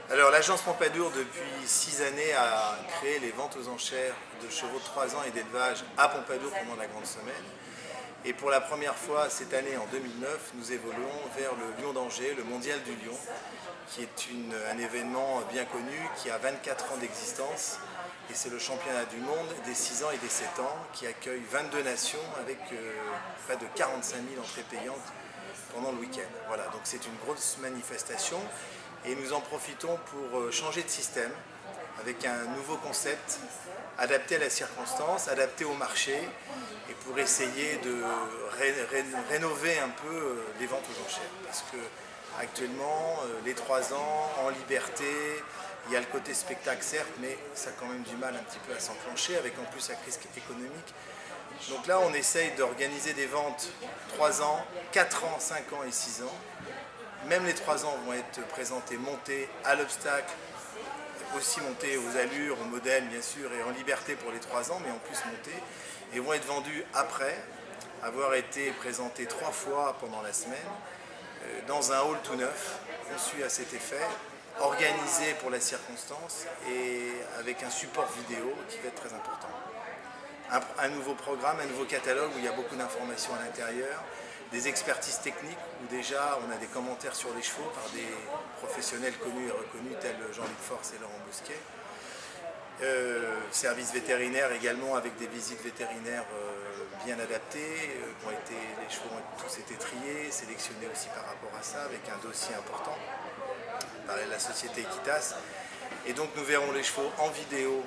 Alors l'agence Pompadour depuis 6 années a créé les ventes aux enchères de chevaux de 3 ans et d'élevage à Pompadour pendant la Grande Semaine. Et pour la première fois cette année, en 2009, nous évoluons vers le Lion d'Angers, le Mondial du Lion, qui est un événement bien connu, qui a 24 ans d'existence. Et c'est le championnat du monde des 6 ans et des 7 ans qui accueille 22 nations avec près de 45 000 entrées payantes pendant le week-end. Voilà, donc c'est une grosse manifestation et nous en profitons pour changer de système avec un nouveau concept adapté à la circonstance, adapté au marché et pour essayer de rénover un peu les ventes aux enchères. Parce que actuellement, les 3 ans en liberté, il y a le côté spectacle certes, mais ça a quand même du mal un petit peu à s'enclencher avec en plus la crise économique. Donc là, on essaye d'organiser des ventes 3 ans, 4 ans, 5 ans et 6 ans. Même les 3 ans vont être présentés montés à l'obstacle, aussi montés aux allures, aux modèles bien sûr, et en liberté pour les 3 ans, mais en plus montés, et vont être vendus après avoir été présentés 3 fois pendant la semaine, dans un hall tout neuf, conçu à cet effet, organisé pour la circonstance, et avec un support vidéo qui va être très important. Un nouveau programme, un nouveau catalogue où il y a beaucoup d'informations à l'intérieur, des expertises techniques où déjà on a des commentaires sur les chevaux par des professionnels connus et reconnus tels Jean-Luc Force et Laurent Bousquet. Services vétérinaires également avec des visites vétérinaires bien adaptées. Les chevaux ont tous été triés, sélectionnés aussi par rapport à ça avec un dossier important par la société Equitas. Et donc nous verrons les chevaux en vidéo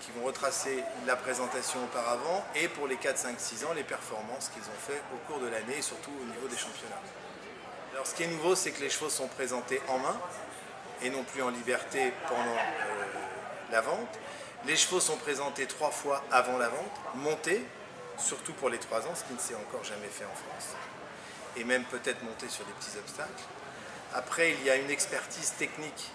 qui vont retracer la présentation auparavant et pour les 4, 5, 6 ans, les performances qu'ils ont fait au cours de l'année et surtout au niveau des championnats. Alors ce qui est nouveau, c'est que les chevaux sont présentés en main et non plus en liberté pendant la vente. Les chevaux sont présentés 3 fois avant la vente, montés, surtout pour les 3 ans, ce qui ne s'est encore jamais fait en France, et même peut-être montés sur des petits obstacles. Après, il y a une expertise technique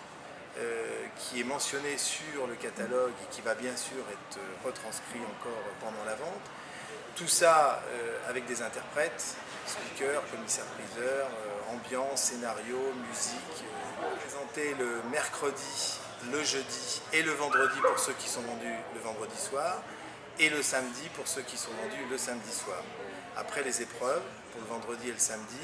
qui est mentionné sur le catalogue et qui va bien sûr être retranscrit encore pendant la vente. Tout ça avec des interprètes, speakers, commissaires-priseurs, ambiance, scénario, musique. Présenté le mercredi, le jeudi et le vendredi pour ceux qui sont vendus le vendredi soir et le samedi pour ceux qui sont vendus le samedi soir. Après les épreuves, pour le vendredi et le samedi,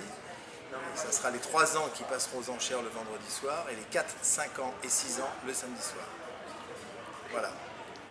ça sera les 3 ans qui passeront aux enchères le vendredi soir et les 4, 5 ans et 6 ans le samedi soir. Voilà.